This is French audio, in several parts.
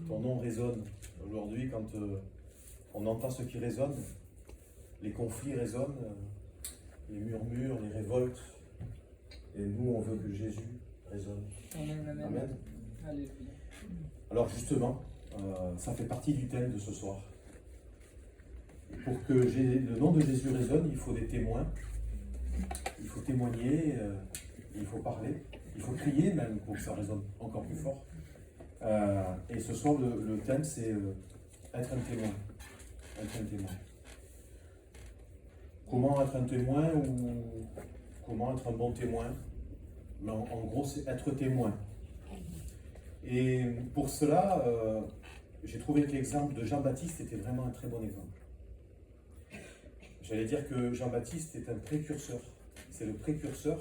ton nom résonne. Aujourd'hui, quand on entend ce qui résonne, les conflits résonnent, les murmures, les révoltes. Et nous, on veut que Jésus résonne. Amen, amen. Amen. Alléluia. Alors justement, ça fait partie du thème de ce soir. Pour que le nom de Jésus résonne, il faut des témoins. Il faut témoigner, il faut parler, il faut crier même pour que ça résonne encore plus fort. Et ce soir, le thème, c'est être un témoin. Être un témoin. Comment être un témoin ou comment être un bon témoin? Mais en gros, c'est être témoin. Et pour cela, j'ai trouvé que l'exemple de Jean-Baptiste était vraiment un très bon exemple. J'allais dire que Jean-Baptiste est un précurseur. C'est le précurseur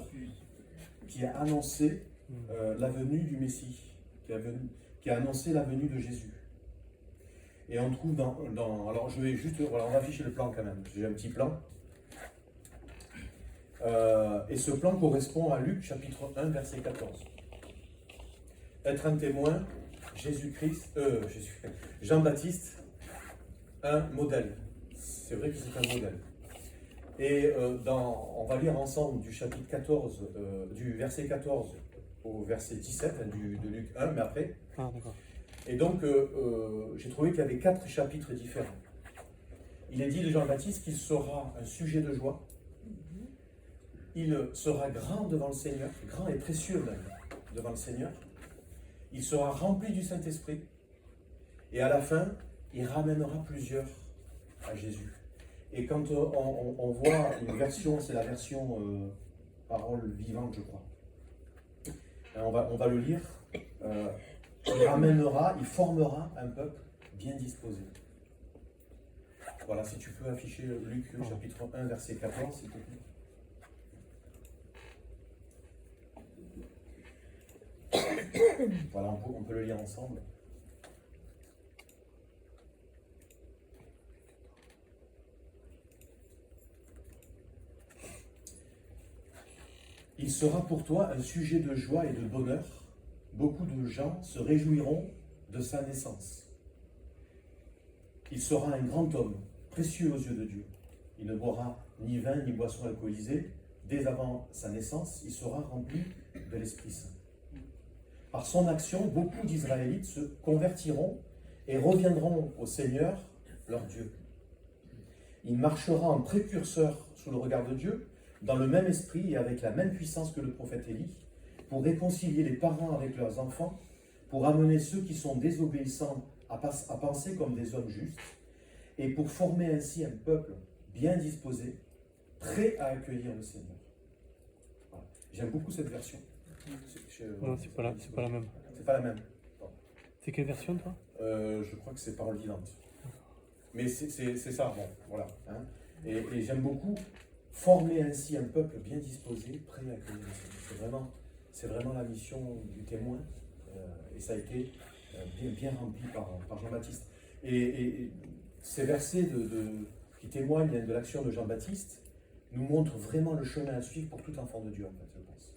qui a annoncé la venue du Messie, qui a annoncé la venue de Jésus. Et on trouve alors je vais juste, voilà, on va afficher le plan quand même. J'ai un petit plan. Et ce plan correspond à Luc chapitre 1 verset 14. Être un témoin, Jean-Baptiste, un modèle. C'est vrai que c'est un modèle. Et on va lire ensemble du chapitre 14, du verset 14 au verset 17 de Luc 1, mais après. Ah, d'accord. Et donc, j'ai trouvé qu'il y avait 4 chapitres différents. Il est dit de Jean-Baptiste qu'il sera un sujet de joie. Il sera grand devant le Seigneur, grand et précieux même devant le Seigneur. Il sera rempli du Saint-Esprit. Et à la fin, il ramènera plusieurs à Jésus. Et quand on voit une version, c'est la version parole vivante, je crois. On va le lire. Il formera un peuple bien disposé. Voilà, si tu peux afficher Luc chapitre 1, verset 14, s'il te plaît. Voilà, on peut le lire ensemble. Il sera pour toi un sujet de joie et de bonheur. Beaucoup de gens se réjouiront de sa naissance. Il sera un grand homme, précieux aux yeux de Dieu. Il ne boira ni vin ni boisson alcoolisée. Dès avant sa naissance, il sera rempli de l'Esprit Saint. Par son action, beaucoup d'Israélites se convertiront et reviendront au Seigneur, leur Dieu. Il marchera en précurseur sous le regard de Dieu, dans le même esprit et avec la même puissance que le prophète Élie, pour réconcilier les parents avec leurs enfants, pour amener ceux qui sont désobéissants à penser comme des hommes justes, et pour former ainsi un peuple bien disposé, prêt à accueillir le Seigneur. Voilà. J'aime beaucoup cette version. Non, c'est pas la même. C'est pas la même. Bon. C'est quelle version, toi? Je crois que c'est parole vivante. Mais c'est ça, bon, voilà. Hein. Et j'aime beaucoup former ainsi un peuple bien disposé, prêt à accueillir le Seigneur. C'est vraiment la mission du témoin, et ça a été bien rempli par Jean-Baptiste. Et ces versets qui témoignent de l'action de Jean-Baptiste nous montrent vraiment le chemin à suivre pour tout enfant de Dieu, en fait, je pense.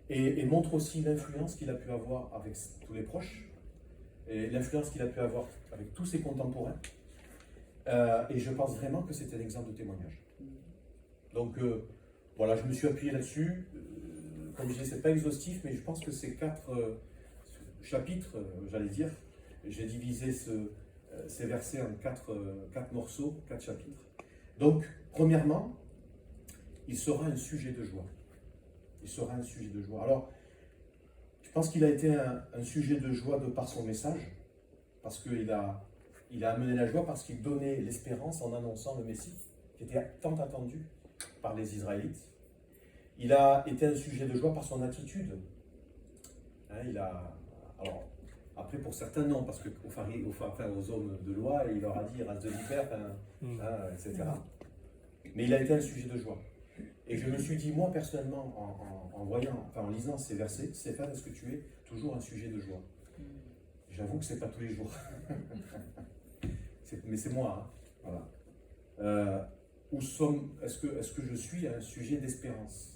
Et montrent aussi l'influence qu'il a pu avoir avec tous les proches, et l'influence qu'il a pu avoir avec tous ses contemporains. Et je pense vraiment que c'est un exemple de témoignage. Donc, voilà, je me suis appuyé là-dessus. Comme je disais, ce n'est pas exhaustif, mais je pense que ces 4 chapitres, j'allais dire, j'ai divisé ces versets en 4 morceaux, 4 chapitres. Donc, premièrement, il sera un sujet de joie. Il sera un sujet de joie. Alors, je pense qu'il a été un sujet de joie de par son message, parce qu'il a amené la joie, parce qu'il donnait l'espérance en annonçant le Messie, qui était tant attendu par les Israélites. Il a été un sujet de joie par son attitude. Hein, alors, après, pour certains, non, parce aux hommes de loi, il leur a dit race de vipère, etc. Mais il a été un sujet de joie. Et je me suis dit, moi, personnellement, en lisant ces versets, Stéphane, est-ce que tu es toujours un sujet de joie? J'avoue que ce n'est pas tous les jours. Mais c'est moi. Hein. Voilà. Est-ce que je suis un sujet d'espérance?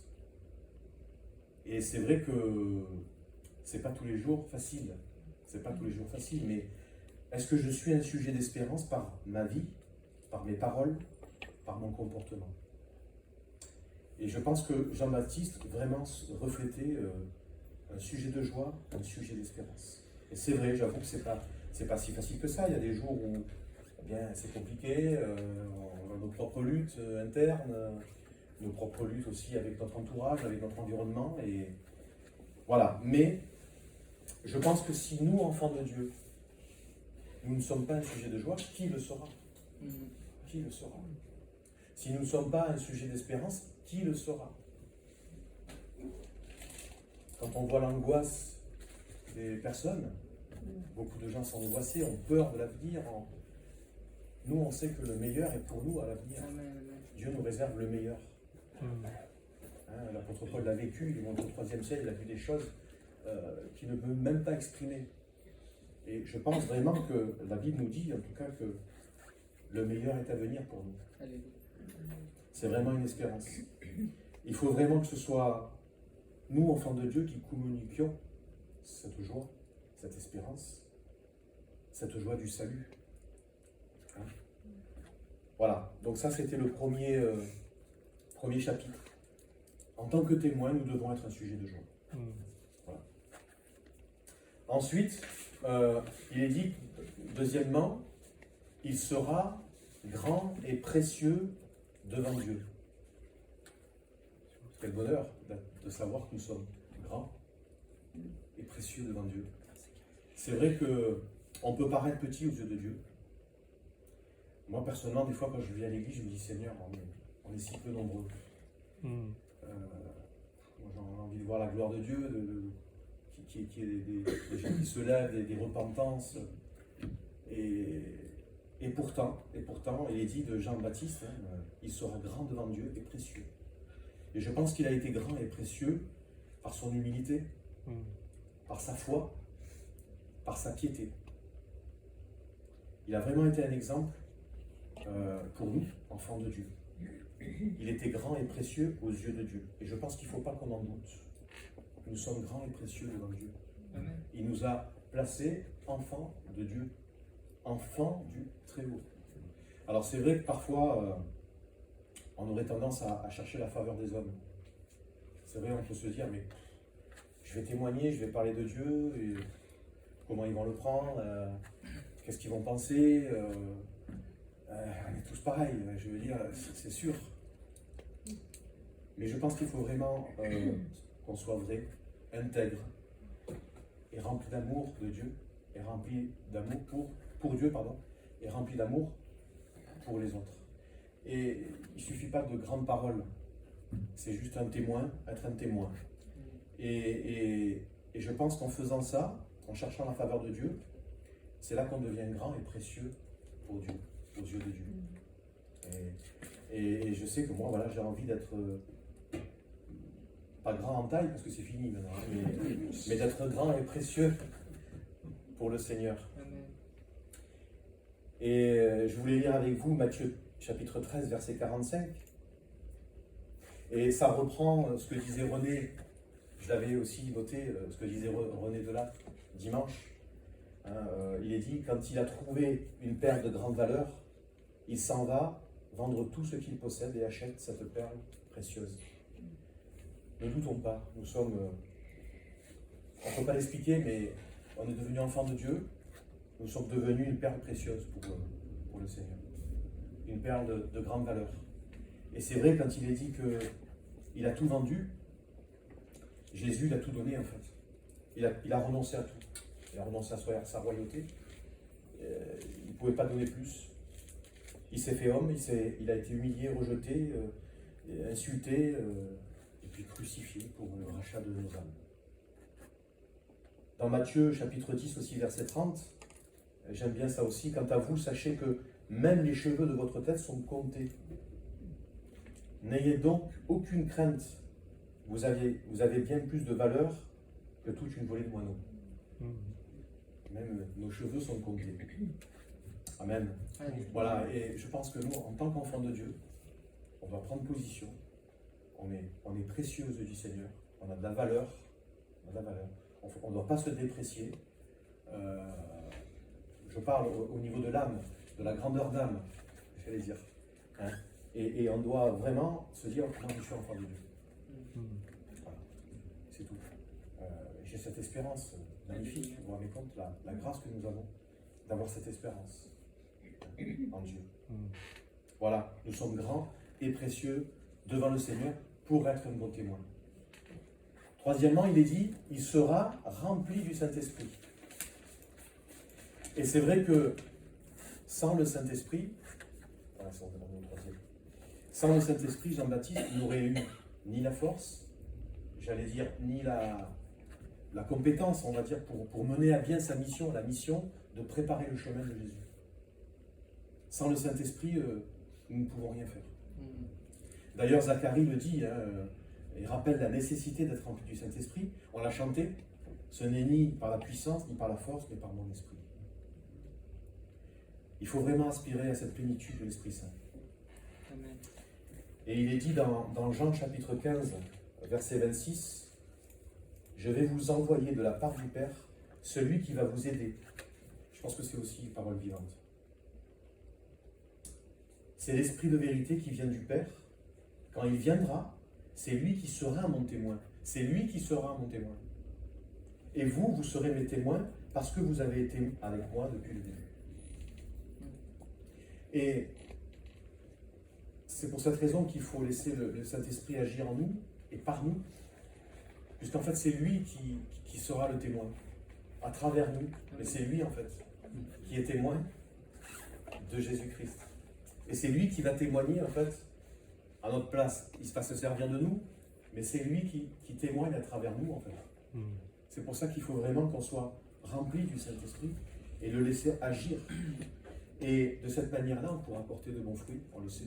Et c'est vrai que c'est pas tous les jours facile C'est pas tous les jours facile, mais est-ce que je suis un sujet d'espérance par ma vie, par mes paroles, par mon comportement? Et je pense que Jean-Baptiste vraiment reflétait un sujet de joie, un sujet d'espérance. Et c'est vrai, j'avoue que c'est pas si facile que ça. Il y a des jours où eh bien, c'est compliqué, on a nos propres luttes internes, nos propres luttes aussi avec notre entourage, avec notre environnement. Et voilà. Mais je pense que si nous, enfants de Dieu, nous ne sommes pas un sujet de joie, qui le sera? Qui le sera? Si nous ne sommes pas un sujet d'espérance, qui le sera? Quand on voit l'angoisse des personnes, beaucoup de gens sont angoissés, ont peur de l'avenir. Nous, on sait que le meilleur est pour nous à l'avenir. Dieu nous réserve le meilleur. Hein, l'apôtre Paul l'a vécu, il est monté au 3e siècle, il a vu des choses qu'il ne peut même pas exprimer. Et je pense vraiment que la Bible nous dit, en tout cas, que le meilleur est à venir pour nous. C'est vraiment une espérance. Il faut vraiment que ce soit nous, enfants de Dieu, qui communiquions cette joie, cette espérance, cette joie du salut. Hein? Voilà, donc ça c'était le premier chapitre. En tant que témoin, nous devons être un sujet de joie. Voilà. Ensuite, il est dit, deuxièmement, il sera grand et précieux devant Dieu. Quel bonheur de savoir que nous sommes grands et précieux devant Dieu. C'est vrai qu'on peut paraître petit aux yeux de Dieu. Moi, personnellement, des fois, quand je viens à l'église, je me dis, Seigneur, on est si peu nombreux. Moi, j'ai envie de voir la gloire de Dieu, qu'il y ait des gens qui se lèvent, des repentances. Et pourtant, il est dit de Jean-Baptiste, hein, il sera grand devant Dieu et précieux. Et je pense qu'il a été grand et précieux par son humilité, par sa foi, par sa piété. Il a vraiment été un exemple pour nous, enfants de Dieu. Il était grand et précieux aux yeux de Dieu. Et je pense qu'il ne faut pas qu'on en doute. Nous sommes grands et précieux devant Dieu. Amen. Il nous a placés enfants de Dieu, enfants du Très-Haut. Alors c'est vrai que parfois, on aurait tendance à chercher la faveur des hommes. C'est vrai, on peut se dire, mais je vais témoigner, je vais parler de Dieu, et comment ils vont le prendre, qu'est-ce qu'ils vont penser, on est tous pareils, je veux dire, c'est sûr. Mais je pense qu'il faut vraiment qu'on soit vrai, intègre, et rempli d'amour de Dieu, et rempli d'amour pour Dieu, et rempli d'amour pour les autres. Et il ne suffit pas de grandes paroles, c'est juste un témoin, être un témoin. Et je pense qu'en faisant ça, en cherchant la faveur de Dieu, c'est là qu'on devient grand et précieux pour Dieu, aux yeux de Dieu. Et je sais que moi, voilà, j'ai envie d'être, pas grand en taille, parce que c'est fini maintenant, mais d'être grand et précieux pour le Seigneur. Et je voulais lire avec vous Matthieu chapitre 13, verset 45. Et ça reprend ce que disait René, je l'avais aussi noté, ce que disait René Delattre dimanche. Il est dit, quand il a trouvé une perle de grande valeur, il s'en va vendre tout ce qu'il possède et achète cette perle précieuse. Ne doutons pas, nous sommes, on ne peut pas l'expliquer, mais on est devenus enfants de Dieu, nous sommes devenus une perle précieuse pour le Seigneur, une perle de grande valeur. Et c'est vrai, quand il est dit qu'il a tout vendu, Jésus, il a tout donné en fait. Il a renoncé à tout. Il a renoncé à sa royauté. Il ne pouvait pas donner plus. Il s'est fait homme, il a été humilié, rejeté, insulté, et puis crucifié pour le rachat de nos âmes. Dans Matthieu chapitre 10 aussi, verset 30, j'aime bien ça aussi, quant à vous, sachez que même les cheveux de votre tête sont comptés. N'ayez donc aucune crainte. Vous avez bien plus de valeur que toute une volée de moineaux. Même nos cheveux sont comptés. Amen. Voilà, et je pense que nous, en tant qu'enfants de Dieu, on doit prendre position. On est précieux aux yeux du Seigneur. On a de la valeur. On ne doit pas se déprécier. je parle au niveau de l'âme, de la grandeur d'âme, j'allais dire. Hein. Et on doit vraiment se dire, moi je suis enfant de Dieu. Voilà. C'est tout. J'ai cette espérance magnifique, vous vous rendez compte, la grâce que nous avons d'avoir cette espérance en Dieu. Voilà, nous sommes grands et précieux devant le Seigneur pour être un bon témoin. Troisièmement, il est dit, il sera rempli du Saint-Esprit. Et c'est vrai que sans le Saint-Esprit, voilà, sans le Saint-Esprit, Jean-Baptiste n'aurait eu ni la force, j'allais dire, ni la compétence, on va dire, pour mener à bien sa mission, la mission de préparer le chemin de Jésus. Sans le Saint-Esprit, nous ne pouvons rien faire. D'ailleurs, Zacharie le dit, il rappelle la nécessité d'être rempli du Saint-Esprit. On l'a chanté, ce n'est ni par la puissance, ni par la force, mais par mon esprit. Il faut vraiment aspirer à cette plénitude de l'Esprit Saint. Amen. Et il est dit dans Jean chapitre 15, verset 26, « Je vais vous envoyer de la part du Père celui qui va vous aider. » Je pense que c'est aussi une parole vivante. C'est l'Esprit de vérité qui vient du Père. Quand il viendra, c'est lui qui sera mon témoin. C'est lui qui sera mon témoin. Et vous, vous serez mes témoins parce que vous avez été avec moi depuis le début. Et c'est pour cette raison qu'il faut laisser le Saint-Esprit agir en nous et par nous, puisqu'en fait c'est lui qui sera le témoin, à travers nous. Mais c'est lui en fait qui est témoin de Jésus-Christ. Et c'est lui qui va témoigner en fait à notre place. Il va se servir de nous, mais c'est lui qui témoigne à travers nous en fait. C'est pour ça qu'il faut vraiment qu'on soit rempli du Saint-Esprit et le laisser agir. Et de cette manière-là, on pourra apporter de bons fruits, on le sait.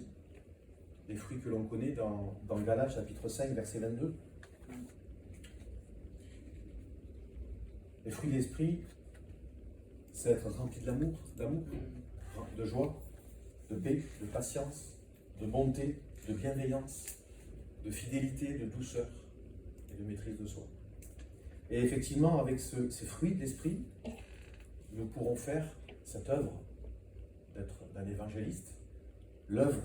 Les fruits que l'on connaît dans Galates chapitre 5, verset 22. Les fruits de l'esprit, c'est être rempli d'amour, de joie, de paix, de patience, de bonté, de bienveillance, de fidélité, de douceur et de maîtrise de soi. Et effectivement, avec ces fruits de l'esprit, nous pourrons faire cette œuvre d'être d'un évangéliste, l'œuvre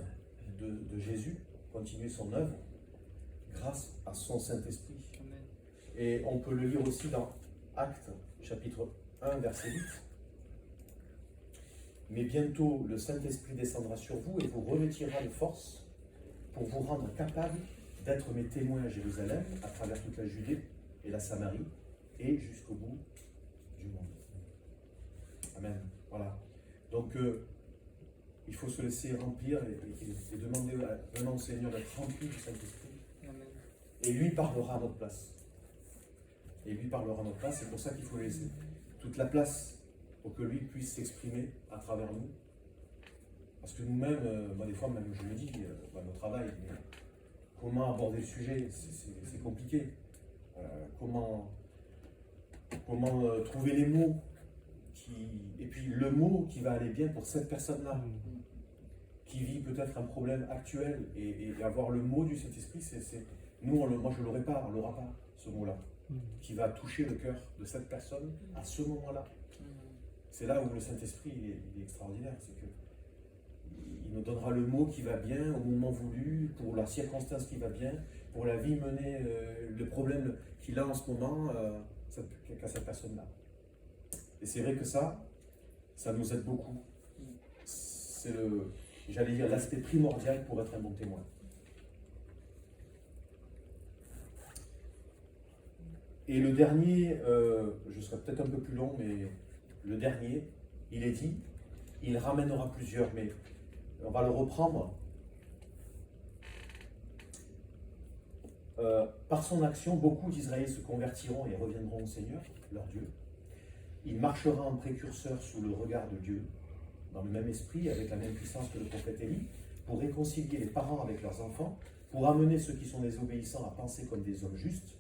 de Jésus, continuer son œuvre grâce à son Saint-Esprit. Et on peut le lire aussi dans Actes, chapitre 1, verset 8. Mais bientôt le Saint-Esprit descendra sur vous et vous revêtira de force pour vous rendre capable d'être mes témoins à Jérusalem, à travers toute la Judée et la Samarie, et jusqu'au bout du monde. Amen. Voilà. Donc, il faut se laisser remplir et demander vraiment au Seigneur d'être rempli du Saint-Esprit. Amen. Et lui parlera à notre place. Et lui parlera à notre place, c'est pour ça qu'il faut laisser toute la place pour que lui puisse s'exprimer à travers nous. Parce que nous-mêmes, moi des fois même je me dis, au travail, mais comment aborder le sujet, c'est compliqué. Comment trouver les mots et puis le mot qui va aller bien pour cette personne-là, qui vit peut-être un problème actuel, et avoir le mot du Saint-Esprit, moi je ne l'aurai pas, on ne l'aura pas, ce mot-là, qui va toucher le cœur de cette personne à ce moment-là. C'est là où le Saint-Esprit il est extraordinaire, c'est que il nous donnera le mot qui va bien au moment voulu, pour la circonstance qui va bien, pour la vie menée, le problème qu'il a en ce moment, qu'à cette personne-là. Et c'est vrai que ça nous aide beaucoup. C'est j'allais dire, l'aspect primordial pour être un bon témoin. Et le dernier, je serai peut-être un peu plus long, mais le dernier, il est dit, il ramènera plusieurs, mais on va le reprendre. Par son action, beaucoup d'Israéliens se convertiront et reviendront au Seigneur, leur Dieu. Il marchera en précurseur sous le regard de Dieu, dans le même esprit, avec la même puissance que le prophète Élie, pour réconcilier les parents avec leurs enfants, pour amener ceux qui sont désobéissants à penser comme des hommes justes,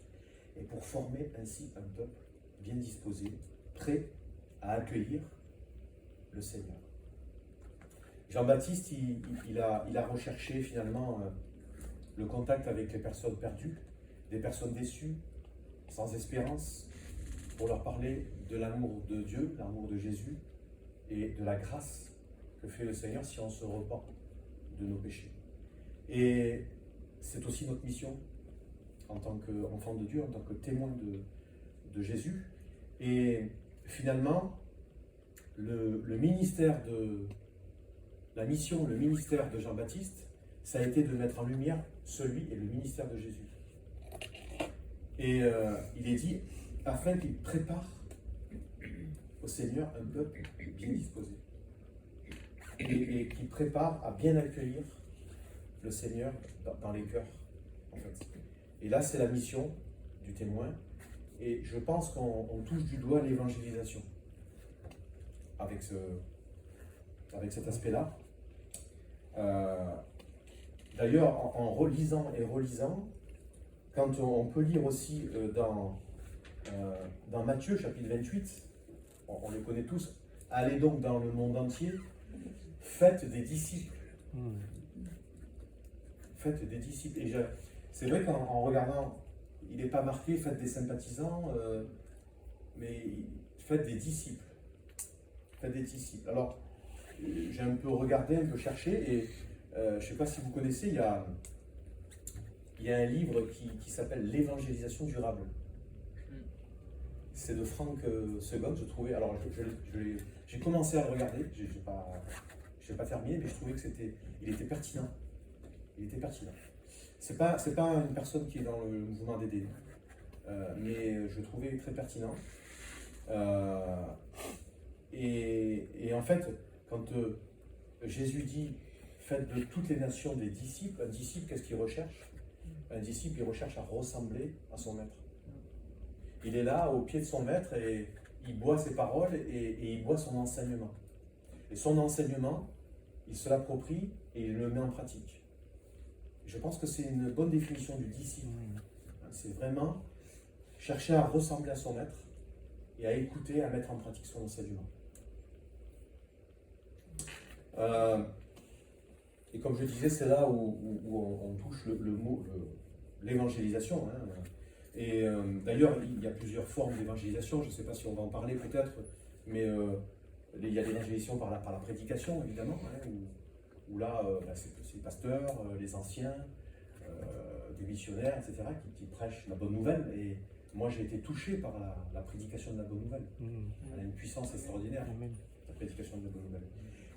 et pour former ainsi un peuple bien disposé, prêt à accueillir le Seigneur. Jean-Baptiste, il a recherché finalement le contact avec les personnes perdues, des personnes déçues, sans espérance, pour leur parler de l'amour de Dieu, l'amour de Jésus et de la grâce que fait le Seigneur si on se repent de nos péchés. Et c'est aussi notre mission en tant qu'enfant de Dieu, en tant que témoin de Jésus. Et finalement, le ministère la mission, le ministère de Jean-Baptiste, ça a été de mettre en lumière celui et le ministère de Jésus. Et il est dit, afin qu'il prépare au Seigneur un peuple bien disposé. Et qui prépare à bien accueillir le Seigneur dans les cœurs, en fait. Et là, c'est la mission du témoin. Et je pense qu'on touche du doigt l'évangélisation avec cet aspect-là. D'ailleurs, en relisant et relisant, quand on peut lire aussi dans Matthieu, chapitre 28, on les connaît tous, allez donc dans le monde entier, faites des disciples. Faites des disciples. Et c'est vrai qu'en regardant, il n'est pas marqué faites des sympathisants, mais faites des disciples. Faites des disciples. Alors, j'ai un peu regardé, un peu cherché, et je ne sais pas si vous connaissez, il y a un livre qui s'appelle L'évangélisation durable. C'est de Frank Segon, je trouvais. Alors, j'ai commencé à le regarder, je n'ai pas terminé, mais je trouvais il était pertinent. Il était pertinent. C'est pas une personne qui est dans le mouvement d'aider, mais je trouvais très pertinent. Et en fait, quand Jésus dit faites de toutes les nations des disciples, un disciple, qu'est-ce qu'il recherche? Un disciple, il recherche à ressembler à son maître. Il est là au pied de son maître et il boit ses paroles et il boit son enseignement. Et son enseignement, il se l'approprie et il le met en pratique. Je pense que c'est une bonne définition du disciple. C'est vraiment chercher à ressembler à son maître et à écouter, à mettre en pratique son enseignement. Et comme je disais, c'est là où on touche le mot, l'évangélisation. Et d'ailleurs, il y a plusieurs formes d'évangélisation. Je ne sais pas si on va en parler peut-être, mais il y a l'évangélisation par la prédication, évidemment, où là, c'est les pasteurs, les anciens, des missionnaires, etc., qui prêchent la bonne nouvelle. Et moi, j'ai été touché par la prédication de la bonne nouvelle. Elle a une puissance extraordinaire, la prédication de la bonne nouvelle.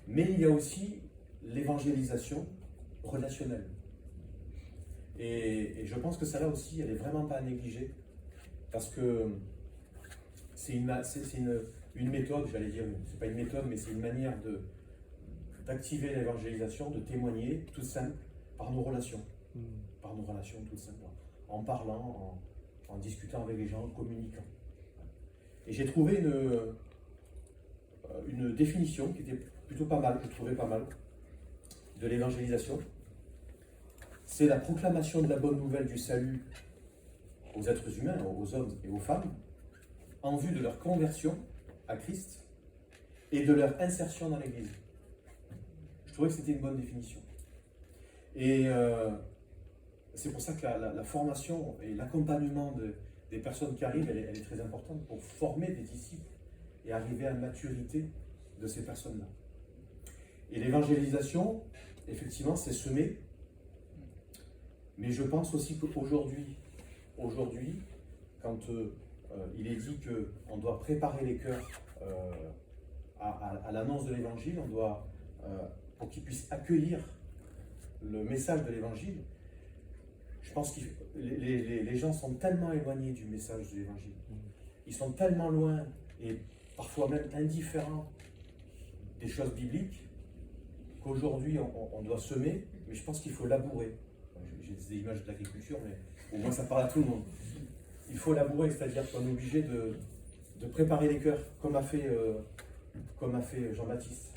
Mais il y a aussi l'évangélisation relationnelle. Et je pense que celle-là aussi, elle n'est vraiment pas à négliger, parce que c'est une méthode, j'allais dire, c'est pas une méthode, mais c'est une manière d'activer l'évangélisation, de témoigner, tout simple, par nos relations. Par nos relations, tout simple, en parlant, en discutant avec les gens, en communiquant. Et j'ai trouvé une définition qui était plutôt pas mal, je trouvais pas mal, de l'évangélisation. C'est la proclamation de la bonne nouvelle du salut aux êtres humains, aux hommes et aux femmes, en vue de leur conversion à Christ et de leur insertion dans l'Église. Je trouvais que c'était une bonne définition. Et c'est pour ça que la formation et l'accompagnement des personnes qui arrivent, elle est très importante pour former des disciples et arriver à la maturité de ces personnes-là. Et l'évangélisation, effectivement, c'est semer. Mais je pense aussi qu'aujourd'hui, quand il est dit qu'on doit préparer les cœurs à l'annonce de l'Évangile, on doit, pour qu'ils puissent accueillir le message de l'Évangile, je pense que les gens sont tellement éloignés du message de l'Évangile. Ils sont tellement loin et parfois même indifférents des choses bibliques qu'aujourd'hui on doit semer, mais je pense qu'il faut labourer. J'ai des images de l'agriculture, mais au moins ça parle à tout le monde. Il faut labourer, c'est-à-dire qu'on est obligé de préparer les cœurs, comme a fait Jean-Baptiste.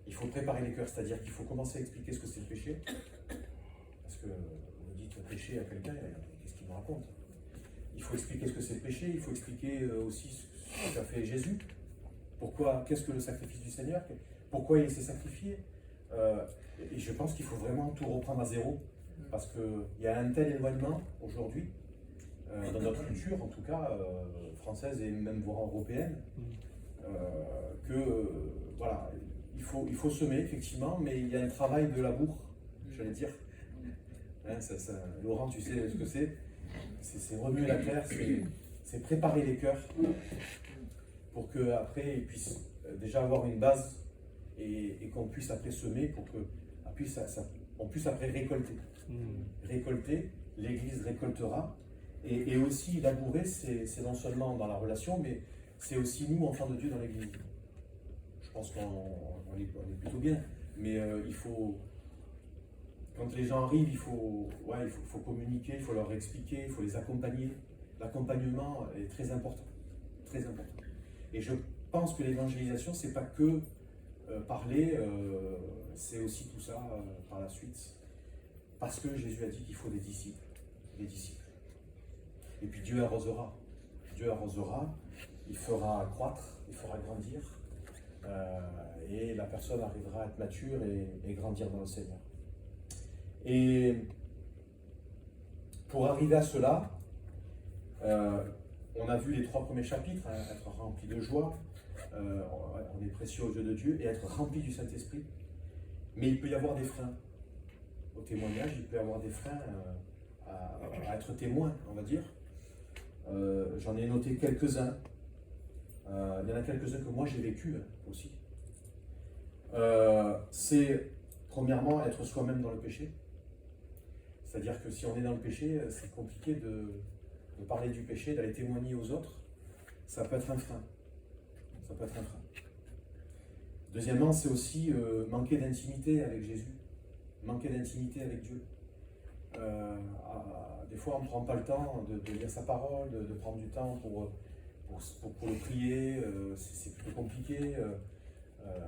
Il faut préparer les cœurs, c'est-à dire qu'il faut commencer à expliquer ce que c'est le péché. Parce que vous dites péché à quelqu'un, qu'est-ce qu'il me raconte? Il faut expliquer ce que c'est le péché, il faut expliquer aussi ce qu'a fait Jésus. Qu'est-ce que le sacrifice du Seigneur? Pourquoi il s'est sacrifié? Et je pense qu'il faut vraiment tout reprendre à zéro. Parce qu'il y a un tel éloignement aujourd'hui dans notre culture, en tout cas, française et même voire européenne, voilà, il faut semer, effectivement, mais il y a un travail de labour, j'allais dire. Hein, Laurent, tu sais ce que c'est? C'est remuer la terre, c'est préparer les cœurs pour qu'après ils puissent déjà avoir une base et qu'on puisse après semer pour qu'on puisse après récolter. Récolter, l'Église récoltera. Et aussi labourer, c'est non seulement dans la relation, mais c'est aussi nous, enfants de Dieu, dans l'Église. Je pense qu'on est plutôt bien, mais il faut, quand les gens arrivent, il faut communiquer, il faut leur expliquer, il faut les accompagner. L'accompagnement est très important, très important. Et je pense que l'évangélisation, c'est pas que parler, c'est aussi tout ça par la suite. Parce que Jésus a dit qu'il faut des disciples, des disciples. Et puis Dieu arrosera, il fera croître, il fera grandir, et la personne arrivera à être mature et grandir dans le Seigneur. Et pour arriver à cela, on a vu les 3 premiers chapitres, hein, être rempli de joie, on est précieux aux yeux de Dieu, et être rempli du Saint-Esprit. Mais il peut y avoir des freins au témoignage, il peut y avoir des freins à être témoin, on va dire. J'en ai noté quelques-uns. Il y en a quelques-uns que moi j'ai vécu aussi. C'est premièrement être soi-même dans le péché. C'est-à-dire que si on est dans le péché, c'est compliqué de parler du péché, d'aller témoigner aux autres. Ça peut être un frein. Ça peut être un frein. Deuxièmement, c'est aussi manquer d'intimité avec Jésus, manquer d'intimité avec Dieu. Des fois, on ne prend pas le temps de lire sa parole, de prendre du temps pour le prier, c'est plutôt compliqué.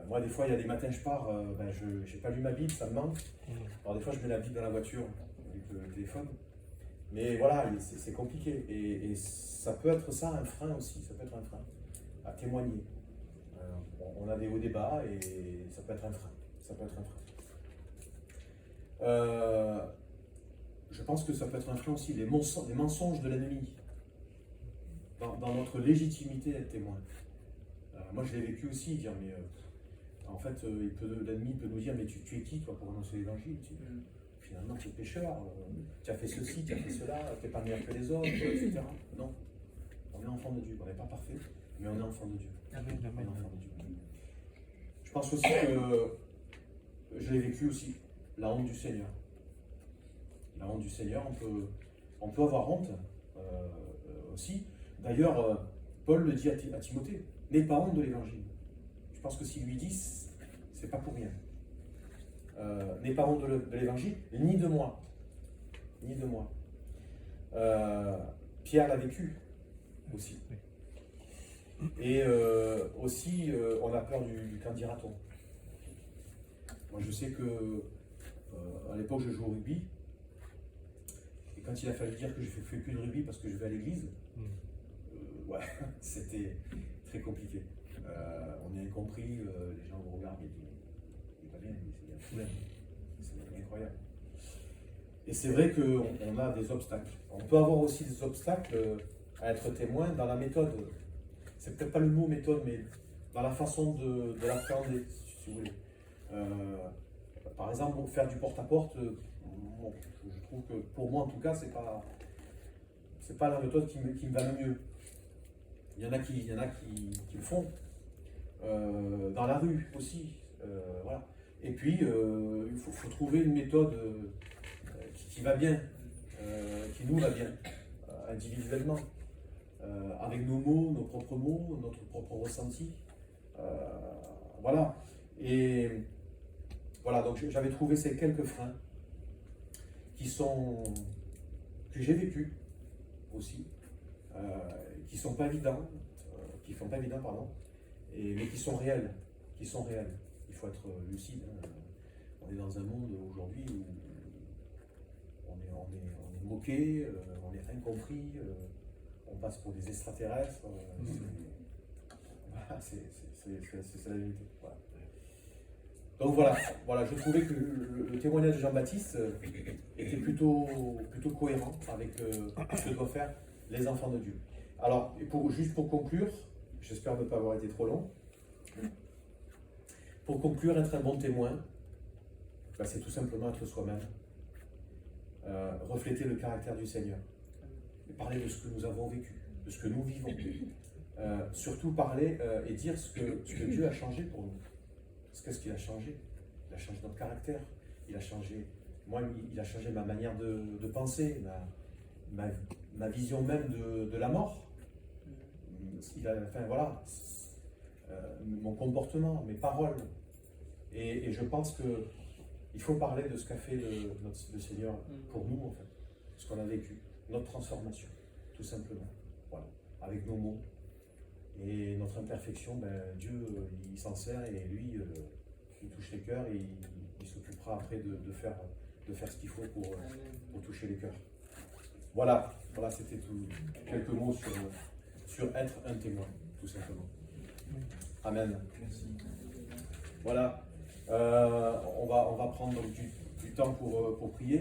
Moi, des fois, il y a des matins, je pars, je n'ai pas lu ma Bible, ça me manque. Alors, des fois, je mets la Bible dans la voiture avec le téléphone. Mais voilà, c'est compliqué. Et ça peut être ça, un frein aussi, ça peut être un frein à témoigner. On a des hauts débats et ça peut être un frein. Ça peut être un frein. Je pense que ça peut être un frein aussi, les mensonges de l'ennemi dans notre légitimité d'être témoin. Moi, je l'ai vécu aussi, dire, mais en fait, l'ennemi peut nous dire, mais tu es qui, toi, pour annoncer l'évangile? Finalement, tu es pécheur, tu as fait ceci, tu as fait cela, tu n'es pas meilleur que les autres, etc. Non, on est enfant de Dieu, on n'est pas parfait, mais on est enfant de Dieu. Amen, On est amen. enfant de Dieu. Je pense aussi que je l'ai vécu aussi, la honte du Seigneur. La honte du Seigneur, on peut avoir honte aussi. D'ailleurs, Paul le dit à Timothée, n'aie pas honte de l'évangile. Je pense que s'il lui dit, c'est pas pour rien. N'aie pas honte de l'évangile, ni de moi. Ni de moi. Pierre l'a vécu aussi. Et aussi, on a peur du qu'en dira-t-on. Moi, je sais que à l'époque, je jouais au rugby. Et quand il a fallu dire que je ne fais plus de rugby parce que je vais à l'église, ouais, c'était très compliqué. On est incompris, les gens vous regardent et disent il n'est pas bien, il y a un problème. C'est incroyable. Et c'est vrai qu'on a des obstacles. On peut avoir aussi des obstacles à être témoin dans la méthode. C'est peut-être pas le mot méthode, mais dans la façon de l'appréhender, si vous voulez. Par exemple, faire du porte-à-porte, je trouve que pour moi en tout cas, c'est pas la méthode qui me va le mieux. Il y en a qui le font. Dans la rue aussi. Voilà. Et puis, il faut trouver une méthode qui va bien, qui nous va bien, individuellement. Avec nos mots, nos propres mots, notre propre ressenti. Voilà. Et voilà, donc j'avais trouvé ces quelques freins que j'ai vécu aussi, qui sont pas évidents, mais qui sont réels, Il faut être lucide. Hein. On est dans un monde aujourd'hui où on est moqué, on est incompris, on passe pour des extraterrestres. Voilà, c'est la vérité. Voilà. Donc voilà, je trouvais que le témoignage de Jean-Baptiste était plutôt cohérent avec ce que doit faire les enfants de Dieu. Alors, juste pour conclure, j'espère ne pas avoir été trop long. Pour conclure, être un bon témoin, ben, c'est tout simplement être soi-même, refléter le caractère du Seigneur, et parler de ce que nous avons vécu, de ce que nous vivons. Surtout parler et dire ce que Dieu a changé pour nous. Qu'est-ce qu'il a changé? Il a changé notre caractère, il a changé, il a changé ma manière de penser, ma vision même de la mort. Enfin voilà, mon comportement, mes paroles. Et je pense qu'il faut parler de ce qu'a fait le Seigneur pour nous, en fait, ce qu'on a vécu, notre transformation, tout simplement. Voilà, avec nos mots. Et notre imperfection, ben, Dieu, il s'en sert et lui, il touche les cœurs et il s'occupera après de faire ce qu'il faut pour toucher les cœurs. Voilà, c'était quelques mots sur être un témoin, tout simplement. Amen. Merci. Voilà, on va prendre donc du temps pour prier.